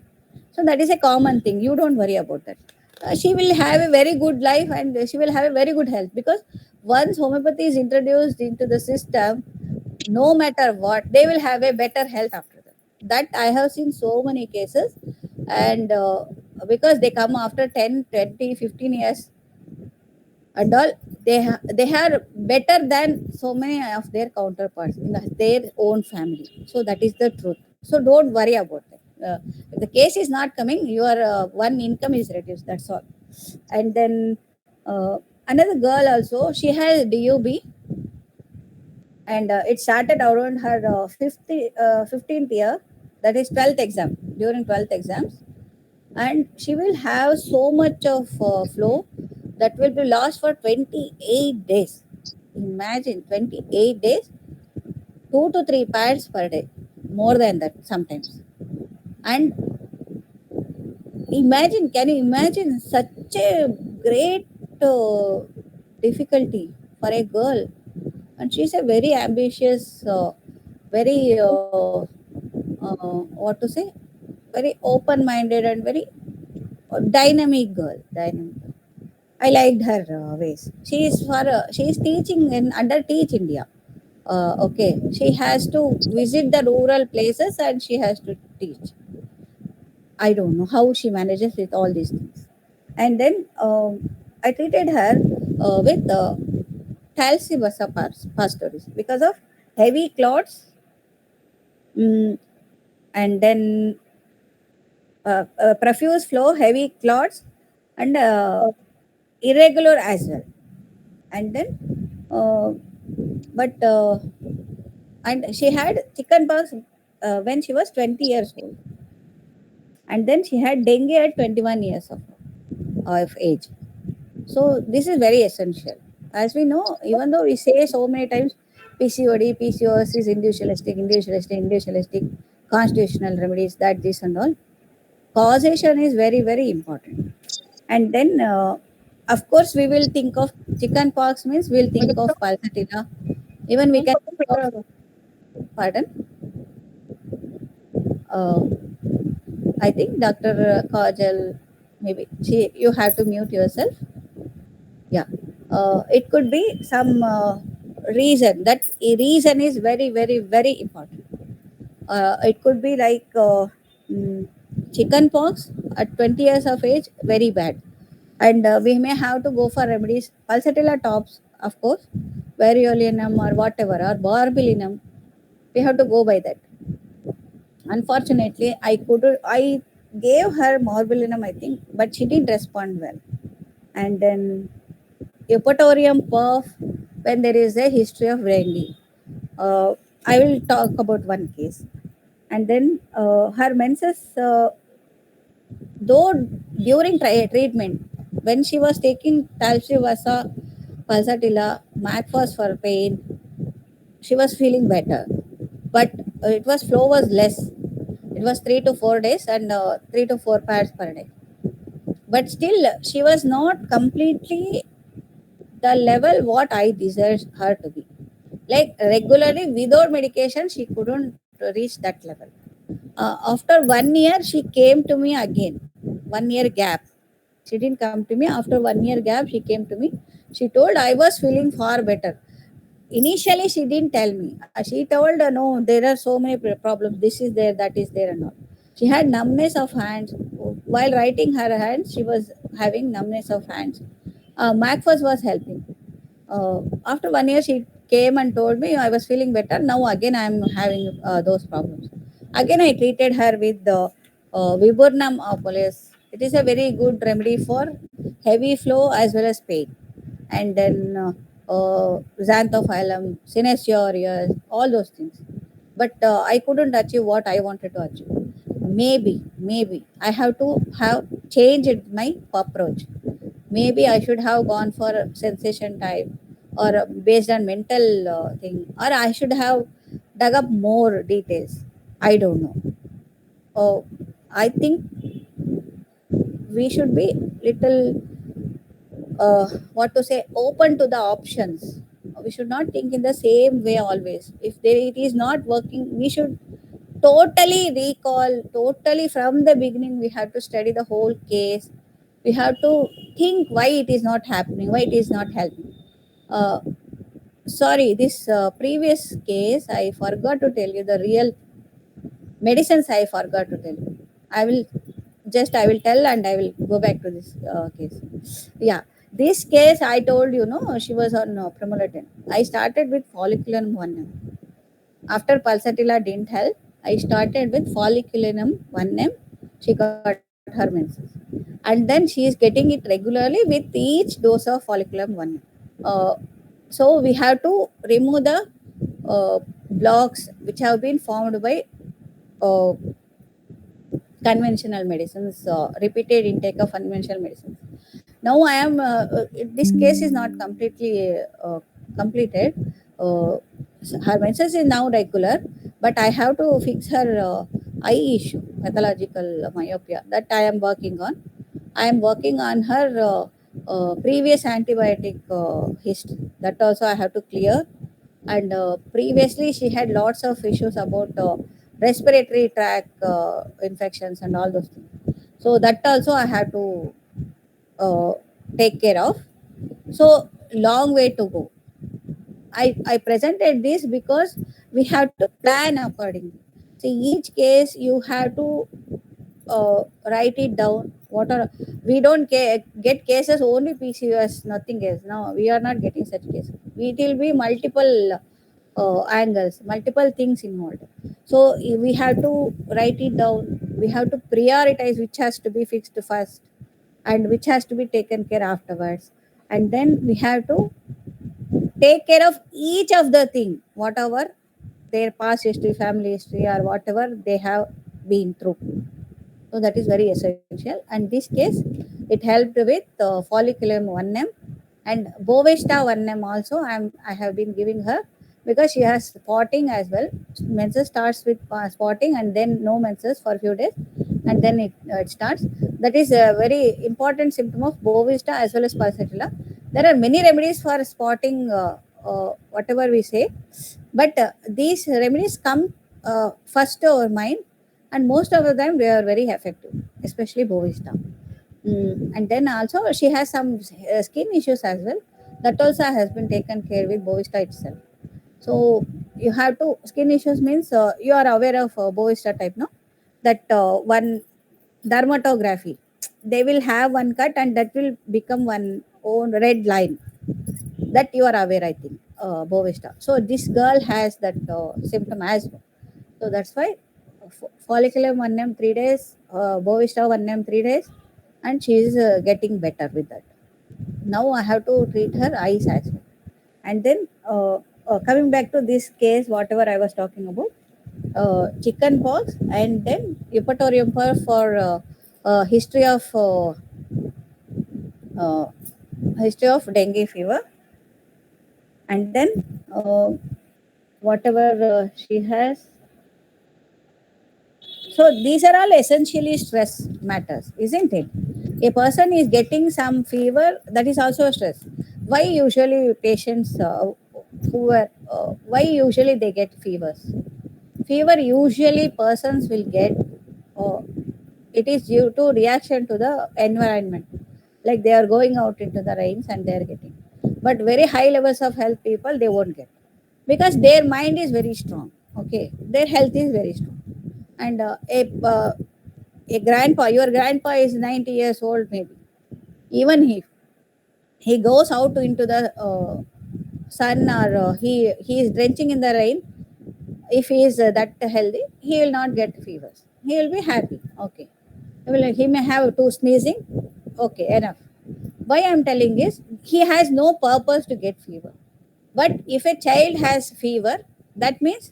So that is a common thing. You don't worry about that. She will have a very good life and she will have a very good health, because once homeopathy is introduced into the system, no matter what, they will have a better health after that. That I have seen so many cases, and because they come after 10, 20, 15 years and all, they are better than so many of their counterparts in their own family. So that is the truth. So don't worry about it. If the case is not coming, your one income is reduced, that's all. And then another girl also, she has DUB, and it started around her 15th year, that is 12th exam, during 12th exams. And she will have so much of flow that will be lost for 28 days. Imagine 28 days, 2 to 3 pads per day, more than that sometimes. And imagine, can you imagine such a great difficulty for a girl? And she's a very ambitious, very what to say, very open-minded and very dynamic girl. Dynamic. I liked her ways. She is teaching in under Teach India. Okay, she has to visit the rural places and she has to teach. I don't know how she manages with all these things. And then I treated her with Thalsibasa pastoris because of heavy clots, mm, and then profuse flow, heavy clots, and irregular as well. And then, but and she had chickenpox when she was 20 years old, and then she had dengue at 21 years of age. So this is very essential. As we know, even though we say so many times PCOD, PCOS is individualistic, constitutional remedies, that this and all, causation is very, very important. And then, of course, we will think of chicken pox means we'll think of pulsatilla. Even we can think of, pardon, uh, I think Dr. Kajal, maybe you have to mute yourself. Yeah, it could be some reason. That reason is very, very, very important. It could be like mm, chicken pox at 20 years of age, very bad. And we may have to go for remedies, pulsatilla tops, of course, variolinum or whatever, or barbelinum. We have to go by that. Unfortunately, I gave her morbillinum, I think, but she didn't respond well. And then Eupatorium perf, when there is a history of dengue. I will talk about one case. And then her menses, though during treatment, when she was taking Talsivasa, Pulsatilla, Macfos for pain, she was feeling better. But it was flow was less. It was 3 to 4 days and 3 to 4 pads per day. But still, she was not completely the level what I desired her to be. Like regularly, without medication, she couldn't reach that level. After 1 year, she came to me again. 1 year gap. She didn't come to me. After 1 year gap, she came to me. She told I was feeling far better. initially she didn't tell me. She told, no, there are so many problems. This is there, that is there, and all. She had numbness of hands. While writing her hands, she was having numbness of hands. Macfus was helping. After 1 year, she came and told me I was feeling better. Now again, I am having those problems. Again, I treated her with the Viburnum Opolis. It is a very good remedy for heavy flow as well as pain. And then Xanthophyllum, Sinecure ears, all those things. But I couldn't achieve what I wanted to achieve. Maybe I have to have changed my approach. Maybe I should have gone for sensation type, or based on mental thing, or I should have dug up more details. I don't know. Oh, I think we should be little what to say, open to the options. We should not think in the same way always. If there, it is not working, we should totally recall, totally from the beginning. We have to study the whole case. We have to think why it is not happening, why it is not helping. uh, Sorry, this previous case I forgot to tell you the real medicines. I forgot to tell you. I will I will tell, and I will go back to this case. Yeah, this case I told you, no, she was on Promolatin. I started with folliculinum 1M. After Pulsatilla didn't help, I started with folliculinum 1M. She got her menses. And then she is getting it regularly with each dose of folliculum 1M. Uh, so we have to remove the blocks which have been formed by uh, conventional medicines, repeated intake of conventional medicines. Now I am, this case is not completely completed. Uh, her menses is now regular, but I have to fix her eye issue, pathological myopia, that I am working on. I am working on her previous antibiotic history. That also I have to clear. And previously, she had lots of issues about respiratory tract infections and all those things. So that also I have to uh, take care of. So long way to go. I presented this because we have to plan accordingly. See, each case you have to write it down. What are, we don't get cases only PCOS, nothing else. No, we are not getting such cases. It will be multiple angles, multiple things involved. So we have to write it down. We have to prioritize which has to be fixed first and which has to be taken care afterwards. And then we have to take care of each of the thing, whatever their past history, family history, or whatever they have been through. So that is very essential. And this case, it helped with folliculum 1M and Bovesta 1M also. I have been giving her because she has spotting as well. Menses starts with spotting and then no menses for a few days, and then it starts. That is a very important symptom of Bovesta as well as Pulsatilla. There are many remedies for spotting, whatever we say, but these remedies come first to our mind, and most of the time they are very effective, especially Bovista. And then also she has some skin issues as well. That also has been taken care with Bovista itself. So you have to, skin issues means you are aware of Bovista type, no? That one dermatography, they will have one cut and that will become one own red line. That you are aware, I think, Bovista. So this girl has that symptom as well. So that's why follicular 1M 3 days, Bovista 1M 3 days, and she is getting better with that. Now I have to treat her eyes as well. And then coming back to this case, whatever I was talking about, chicken pox, and then eupatorium for uh, history of dengue fever, and then whatever she has. So these are all essentially stress matters, isn't it? A person is getting some fever, that is also stress. Why usually patients who are why usually they get fevers? Fever usually persons will get. Uh, it is due to reaction to the environment, like they are going out into the rains and they are getting. But very high levels of health people, they won't get. because their mind is very strong. Okay, their health is very strong. And a grandpa, your grandpa is 90 years old, maybe. Even he goes out into the sun, or he is drenching in the rain. If he is that healthy, he will not get fevers. He will be happy. Okay, he may have two sneezing. Okay, enough. Why I'm telling is, he has no purpose to get fever. But if a child has fever, that means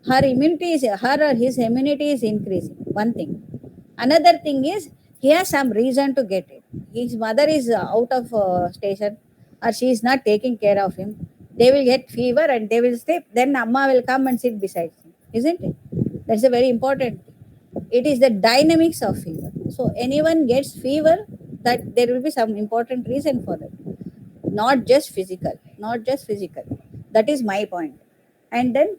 her or his immunity is increasing. One thing. Another thing is, he has some reason to get it. His mother is out of station, or she is not taking care of him. They will get fever and they will stay. Then Amma will come and sit beside him, isn't it? That's a very important thing. It is the dynamics of fever. So anyone gets fever, that there will be some important reason for that, not just physical, not just physical. That is my point. And then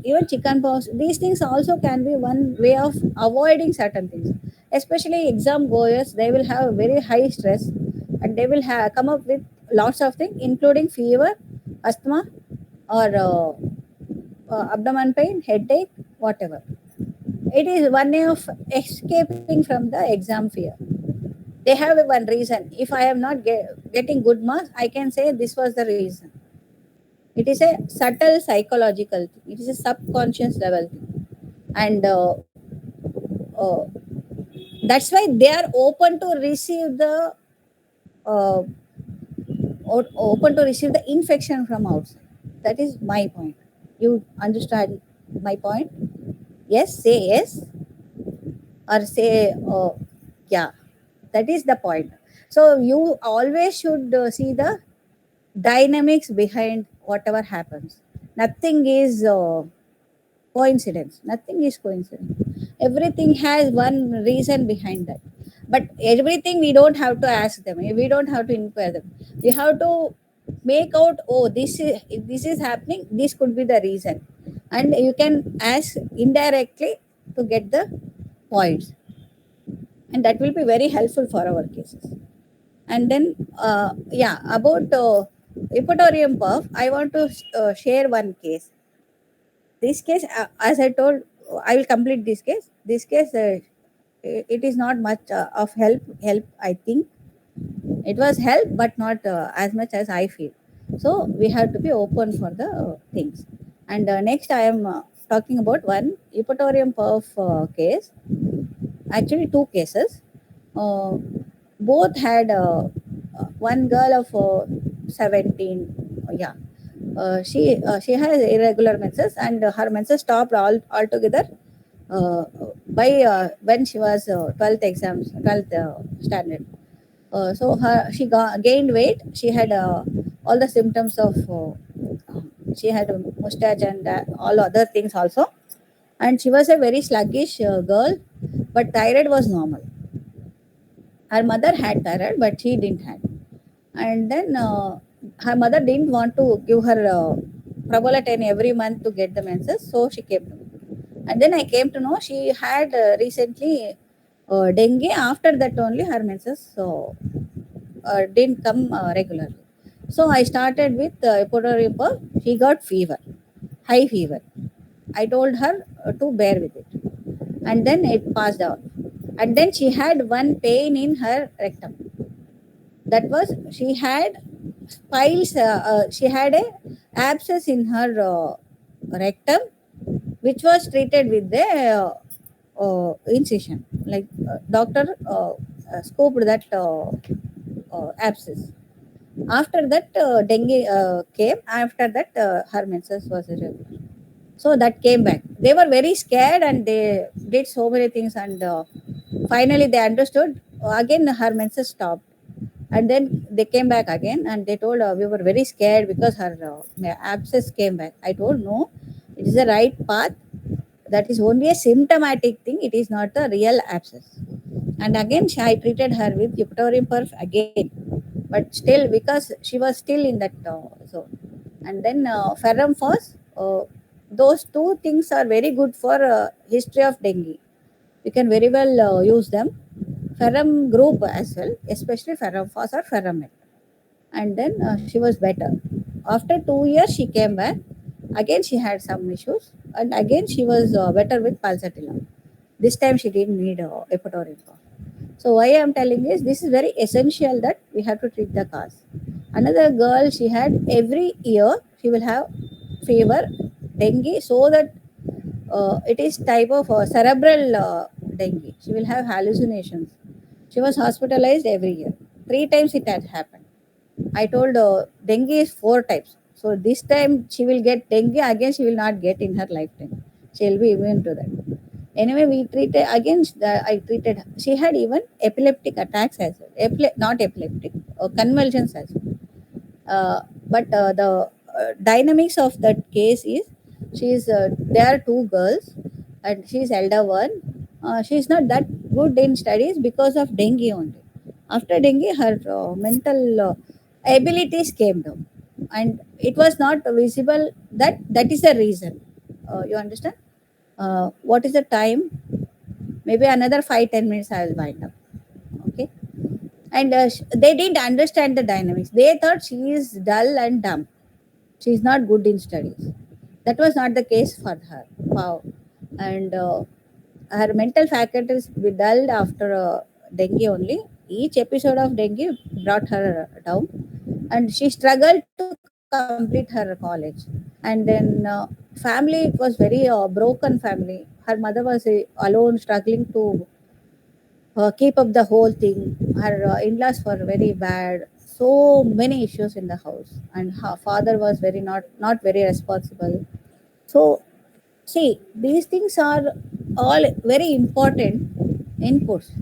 even chicken pox, these things also can be one way of avoiding certain things. Especially exam goers, they will have very high stress, and they will come up with lots of things, including fever, asthma, or abdomen pain, headache, whatever. It is one way of escaping from the exam fear. They have one reason. If I am not getting good marks, I can say this was the reason. It is a subtle psychological thing. It is a subconscious level thing. And uh, that's why they are open to receive the uh, open to receive the infection from outside. That is my point. You understand my point? Yes, say yes, or say yeah. That is the point. So you always should see the dynamics behind whatever happens. Nothing is coincidence. Nothing is coincidence. Everything has one reason behind that. But everything we don't have to ask them. We don't have to inquire them. We have to make out, oh, this is happening. This could be the reason, and you can ask indirectly to get the points, and that will be very helpful for our cases. And then, yeah, about Epitorium puff, I want to share one case. This case, as I told, I will complete this case. This case, it is not much of help, I think. It was help, but not as much as I feel. So we have to be open for the things. And next, I am talking about one Epitorium puff case. Actually, two cases. Uh, Both had one girl of 17. Yeah, she has irregular menses, and her menses stopped altogether by when she was 12th standard. So gained weight. She had all the symptoms of she had a mustache and all other things also, and she was a very sluggish girl, but thyroid was normal. Her mother had thyroid, but she didn't have. And then her mother didn't want to give her Pravolatine every month to get the menses, so she came to me. And then I came to know she had recently dengue. After that only her menses didn't come regularly. So I started with Epidural. She got fever, high fever. I told her to bear with it, and then it passed out. And then she had one pain in her rectum. That was, she had piles. She had a abscess in her rectum, which was treated with the incision. Like doctor scooped that abscess. After that, dengue came. After that, her menses was irregular. So that came back. They were very scared and they did so many things. And finally, they understood. Again, her menses stopped. And then they came back again and they told we were very scared because her abscess came back. I told no, it is the right path. That is only a symptomatic thing. It is not the real abscess. And again, I treated her with Epitorium perf again, but still because she was still in that zone. And then ferrum phos, those two things are very good for history of dengue. You can very well use them. Ferrum group as well, especially ferrum phos or ferrum. And then she was better. After 2 years, she came back. Again, she had some issues, and again, she was better with Palsatilla. This time, she didn't need Epitorium. So, why I'm telling is this is very essential that we have to treat the cause. Another girl, she had every year, she will have fever, dengue, so that it is type of cerebral dengue. She will have hallucinations. She was hospitalized every year. 3 times it had happened. I told dengue is 4 types. So this time she will get dengue again. She will not get in her lifetime. She will be immune to that. Anyway, we treated again. I treated. She had even epileptic attacks as well. Not epileptic, convulsions as well. But the dynamics of that case is there are two girls and she's elder one. She's not that good in studies because of dengue only. After dengue, her mental abilities came down, and it was not visible. That is the reason. You understand? What is the time? Maybe another 5-10 minutes. I will wind up. Okay. And they didn't understand the dynamics. They thought she is dull and dumb. She is not good in studies. That was not the case for her. Wow. And her mental faculties dulled after dengue only. Each episode of dengue brought her down, and she struggled to complete her college. And then family, it was very broken family. Her mother was alone, struggling to keep up the whole thing. Her in-laws were very bad. So many issues in the house, and her father was very not very responsible. So see, these things are all very important inputs.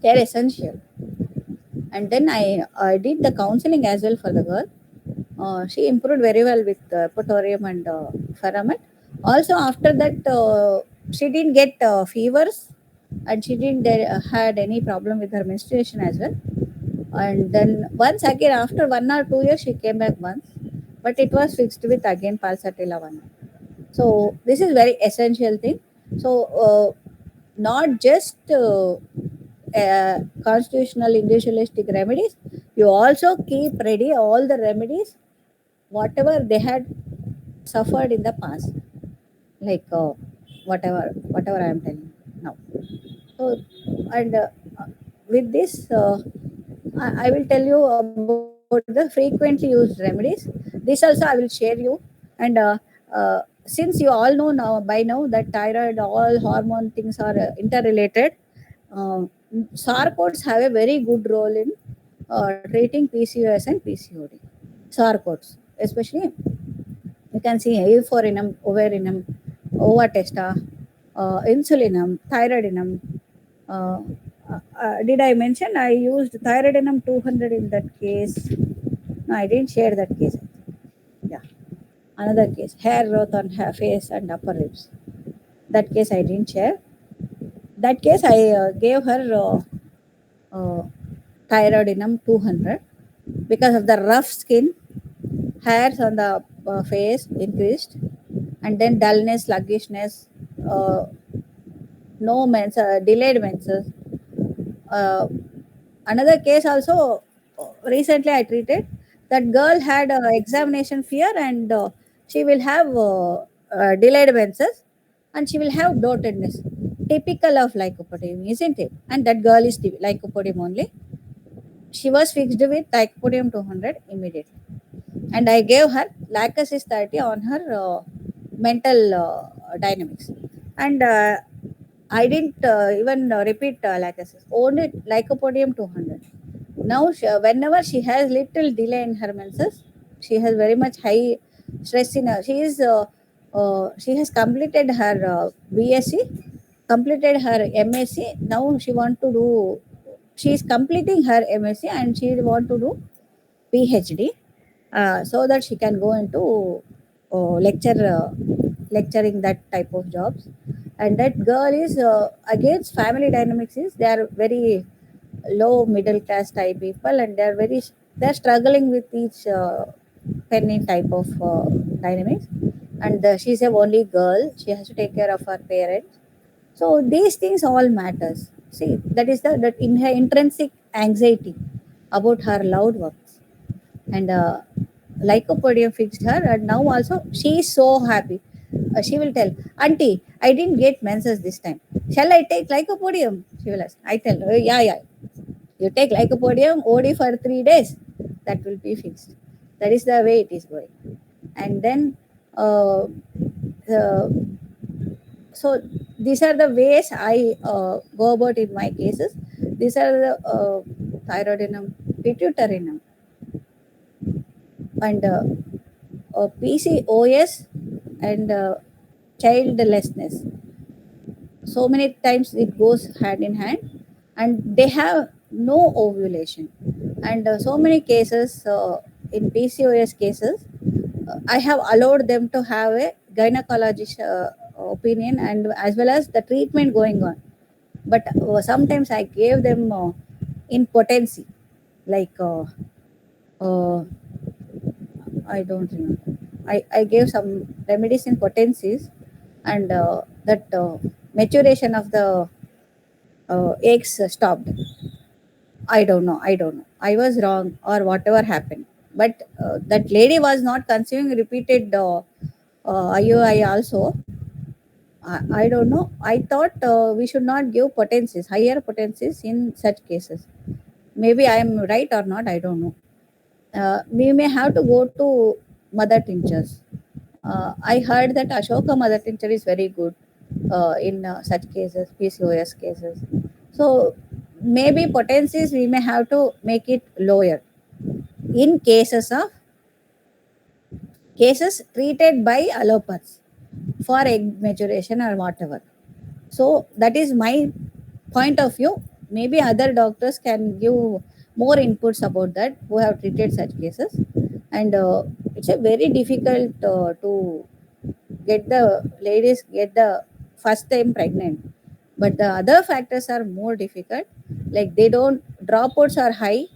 They're essential. And then I did the counseling as well for the girl. She improved very well with Potorium and Feramet. Also, after that, she didn't get fevers, and she didn't had any problem with her menstruation as well. And then once again, after 1 or 2 years, she came back once, but it was fixed with again Palsatilla one. So this is very essential thing. So not just constitutional individualistic remedies, you also keep ready all the remedies whatever they had suffered in the past, like whatever I am telling now. So, and with this, I will tell you about the frequently used remedies. This also I will share you. And since you all know now by now that thyroid, all hormone things are interrelated, uh, sarcodes have a very good role in treating PCOS and PCOD. Sarcodes, especially you can see euphorianum, overinum, ovatesta, insulinum, thyroidinum. Uh, did I mention I used thyroidinum 200 in that case? No, I didn't share that case. Yeah, another case, hair growth on face and upper lips. That case I didn't share. That case I gave her thyroidinum 200 because of the rough skin, hairs on the face increased, and then dullness, sluggishness, uh, no menses, delayed menses. Uh, Another case also recently I treated. That girl had examination fear, and she will have delayed menses, and she will have bloatedness, typical of lycopodium, isn't it? And that girl is lycopodium only. She was fixed with lycopodium 200 immediately, and I gave her Lacasis 30 on her mental dynamics, and I didn't even repeat Lacasis, only lycopodium 200. Now, whenever she has little delay in her menses, she has very much high stress in her. She has completed her BSc, completed her MSc. Now she want to do. She is completing her MSc and she want to do PhD, so that she can go into lecturing that type of jobs. And that girl is against family dynamics is they are very low middle class type people, and they're struggling with each penny type of dynamics. And she's a only girl, she has to take care of her parents. So these things all matters. See, that is that in her intrinsic anxiety about her loved ones. And lycopodium fixed her, and now also she is so happy. She will tell, auntie, I didn't get menses this time, shall I take lycopodium? She will ask. I tell her, yeah, yeah, you take lycopodium OD for 3 days, that will be fixed. That is the way it is going. And then uh, uh, so these are the ways I go about in my cases. These are the thyroidinum, pituitarinum, and PCOS, and childlessness. So many times it goes hand in hand, and they have no ovulation. And so many cases in PCOS cases, I have allowed them to have a gynecologist opinion, and as well as the treatment going on. But sometimes I gave them in potency, like uh, I don't remember. I gave some remedies in potencies, and that maturation of the eggs stopped. I don't know. I don't know. I was wrong or whatever happened. But that lady was not conceiving repeated IUI also. I don't know. I thought we should not give potencies, higher potencies in such cases. Maybe I am right or not. I don't know. We may have to go to mother tinctures. I heard that Ashoka mother tincture is very good in such cases, PCOS cases. So maybe potencies we may have to make it lower in cases treated by allopaths for egg maturation or whatever. So that is my point of view. Maybe other doctors can give more inputs about that who have treated such cases. And it's a very difficult to get the ladies get the first time pregnant. But the other factors are more difficult. Like they don't dropouts are high.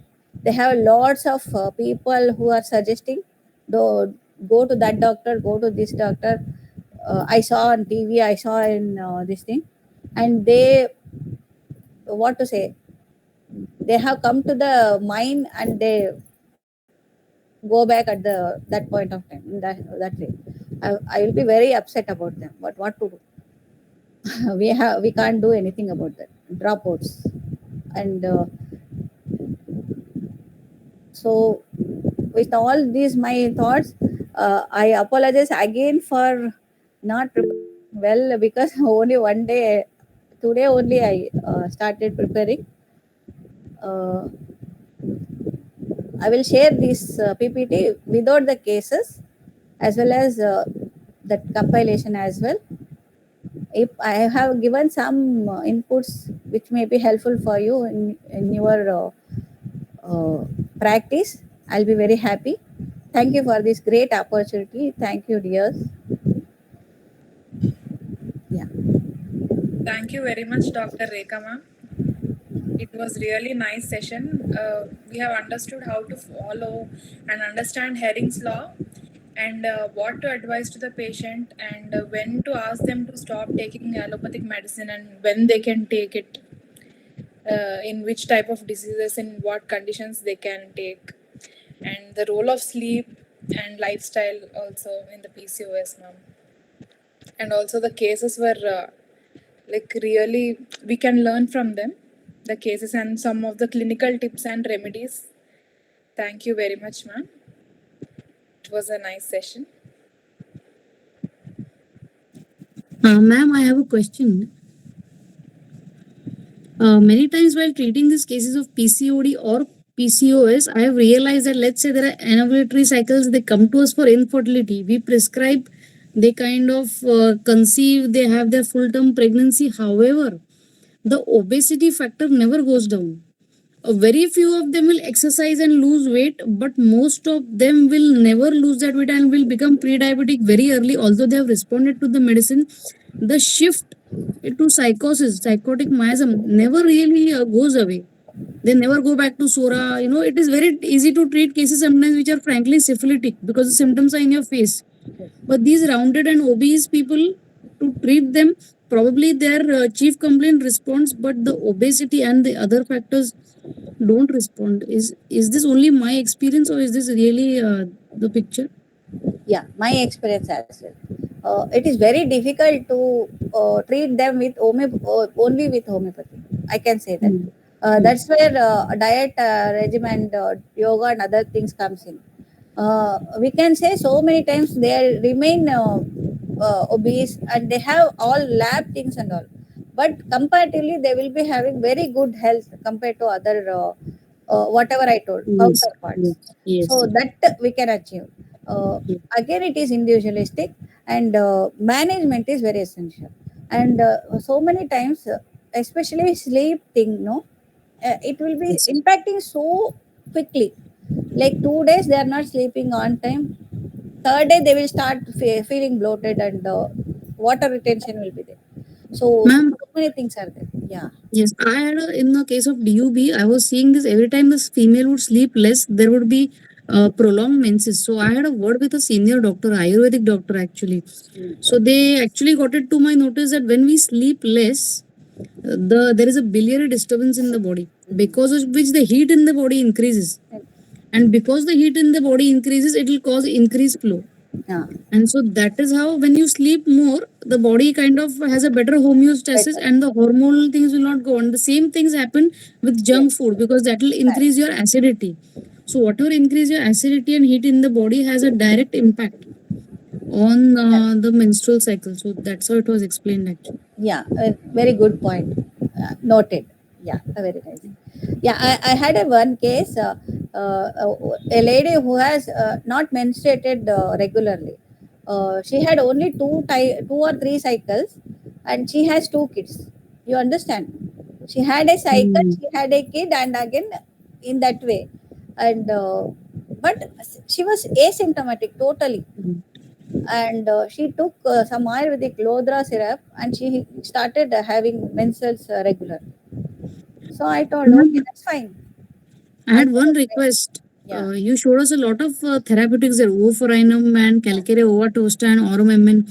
They have lots of people who are suggesting, go to that doctor, go to this doctor. I saw on TV, I saw in this thing, and they, what to say, they have come to the mind and they go back at the that point of time in that way. I will be very upset about them. But what to do? We can't do anything about that dropouts. And so with all these my thoughts, I apologize again for not preparing well, because only one day, today only I started preparing. uh, I will share this PPT without the cases, as well as that compilation as well. If I have given some inputs which may be helpful for you in your practice, I'll be very happy. Thank you for this great opportunity. Thank you, dears. Yeah. Thank you very much, Dr. Rekha ma'am. It was really nice session. We have understood how to follow and understand Hering's law, and what to advise to the patient, and when to ask them to stop taking allopathic medicine and when they can take it, in which type of diseases, in what conditions they can take, and the role of sleep and lifestyle also in the PCOS, ma'am. And also the cases were like really we can learn from them, the cases and some of the clinical tips and remedies. Thank you very much, ma'am. It was a nice session. Ma'am, I have a question. Many times while treating these cases of PCOD or PCOS, I have realized that, let's say there are anovulatory cycles, they come to us for infertility. We prescribe, they kind of conceive, they have their full-term pregnancy. However, the obesity factor never goes down. Very few of them will exercise and lose weight, but most of them will never lose that weight and will become pre-diabetic very early, although they have responded to the medicine. The shift to psychosis, psychotic miasm, never really goes away. They never go back to SORA. It is very easy to treat cases sometimes which are frankly syphilitic because the symptoms are in your face. But these rounded and obese people, to treat them, probably their chief complaint responds, but the obesity and the other factors don't respond. Is this only my experience, or is this really the picture? Yeah, my experience as well. It is very difficult to treat them with only with homeopathy. I can say that. Mm. That's where diet regimen, yoga, and other things comes in. We can say so many times they remain obese and they have all lab things and all, but comparatively they will be having very good health compared to other whatever I told Yes. counterparts. Yes. So that we can achieve. Again, it is individualistic, and management is very essential. And so many times, especially sleep thing, no, it will be Yes. impacting so quickly. Like 2 days, they are not sleeping on time. Third day, they will start feeling bloated, and water retention will be there. Ma'am, So many things are there. Yeah. yes, I had in the case of DUB, I was seeing this every time this female would sleep less, there would be prolonged menses. So I had a word with a senior doctor, Ayurvedic doctor actually. So they actually got it to my notice that when we sleep less, there is a biliary disturbance in the body, because of which the heat in the body increases, and because the heat in the body increases, it will cause increased flow. Yeah. And so that is how when you sleep more, the body kind of has a better homeostasis and the hormonal things will not go on. The same things happen with junk food, because that will increase your acidity. So whatever increase your acidity and heat in the body has a direct impact on the menstrual cycle. So that's how it was explained actually. Yeah, very good point. Noted. Yeah, very nice. Yeah, I had a one case, a lady who has not menstruated regularly. She had only two or three cycles, and she has two kids. You understand? She had a cycle, Mm. she had a kid, and again in that way, and but she was asymptomatic totally, Mm. and she took some Ayurvedic Lodra syrup, and she started having menstruals regular. So I told, okay, Ma'am, that's fine. I I had one told, request. yeah, You showed us a lot of therapeutics there, Oforinum and Calcarea Ova Tosta and Aurum.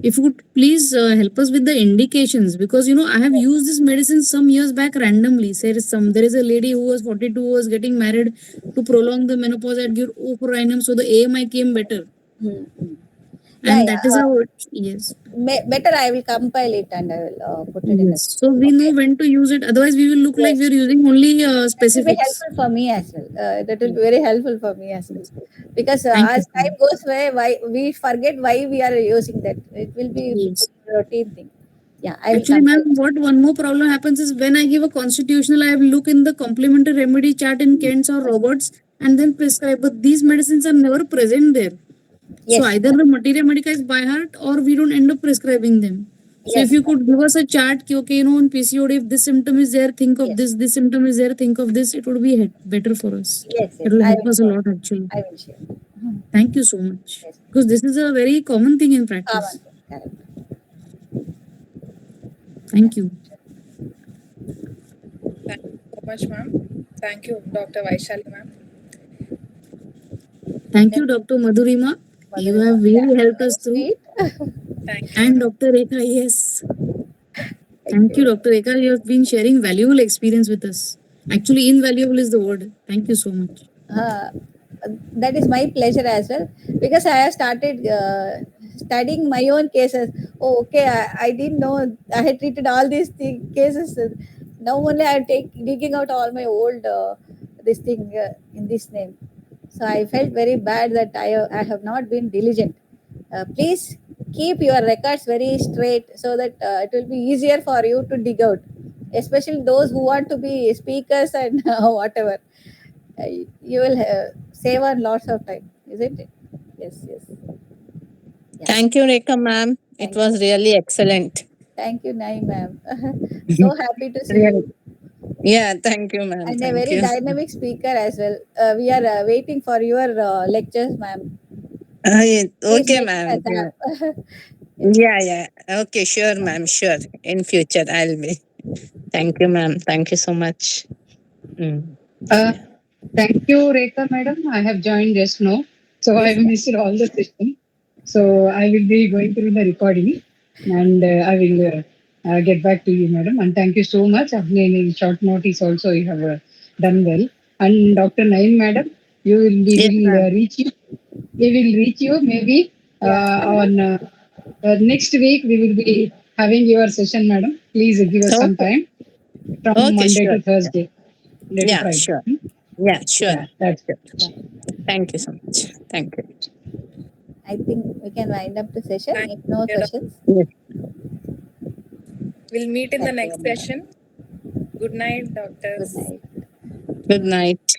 If you could please help us with the indications, because I have used this medicine some years back randomly. There is a lady who was 42, who was getting married to prolong the menopause. I'd give Oforinum, so the AMI came better, hmm, hmm. Yeah, and yeah. that is how it, yes. Better I will compile it and I will put it in the. Yes. So we know Okay. when to use it. Otherwise, we will look like Yes. we're using only That will be specifics. helpful for me as well. That will be very helpful for me as well. Because Thank you as so time much. goes by, why we forget why we are using that. It will be Yes. a routine thing. Yeah, I will Actually, ma'am, compile. what one more problem happens is when I give a constitutional, I will look in the complementary remedy chart in Kent's or Roberts and then prescribe. But these medicines are never present there. So Yes, either the materia medica is by heart or we don't end up prescribing them. So if yes, you could give us a chart, ki, okay, in PCOD, if this symptom is there, think of yes, this symptom is there, think of this, it would be better for us. yes, It yes. will I help will us a share. lot actually. I will share. Thank you so much. Yes, Because this is a very common thing in common practice. thing. Correct. Thank you. Thank you so much, ma'am. Thank you, Dr. Vaishali, ma'am. Thank you, Dr. Madhurima. You Madhurima. have Yeah, really helped very us through. sweet. Thank you, And ma'am. Dr. Rekha, yes. Thank Thank you, you. Dr. Rekha. You have been sharing valuable experience with us. Actually, invaluable is the word. Thank you so much. Uh, that is my pleasure as well, because I have started studying my own cases. Oh, okay, I didn't know I had treated all these cases. Now only I am digging out all my old this thing in this name. So I felt very bad that I have not been diligent. Please keep your records very straight so that it will be easier for you to dig out, especially those who want to be speakers and whatever. Uh, you will save on lots of time, isn't it? Yes, yes. Yeah. Thank you, Rekha ma'am. It Thank you. was really excellent. Thank you, Naim ma'am. So happy to see Really. you. Yeah, thank you, ma'am. And a Thank very you. dynamic speaker as well. We are waiting for your lectures, ma'am. Please Okay, make ma'am. us Yeah. up. Yes. Yeah. Okay, sure, ma'am. Sure. In future, I'll be. Thank you, ma'am. Thank you so much. Mm. Uh, Yeah. Thank you, Rekha madam. I have joined just now, so I Yes, have missed all the session. So I will be going through the recording, and I will get back to you, madam. And thank you so much. In short notice, also you have done well. And Dr. Naim, madam, you will we Yes, will ma'am. reach you. we will reach you maybe on next week. We will be having your session, madam. Please give us some Okay. time from Okay, Monday sure. to Thursday. Monday to Yeah, Friday. sure. Yeah, sure. Yeah, that's Sure. Thank you so much. Thank you. I think we can wind up the session. Thank If no you. questions, Yes. We'll meet in the thank you next very much. session. Good night, Good doctors. night. Good night.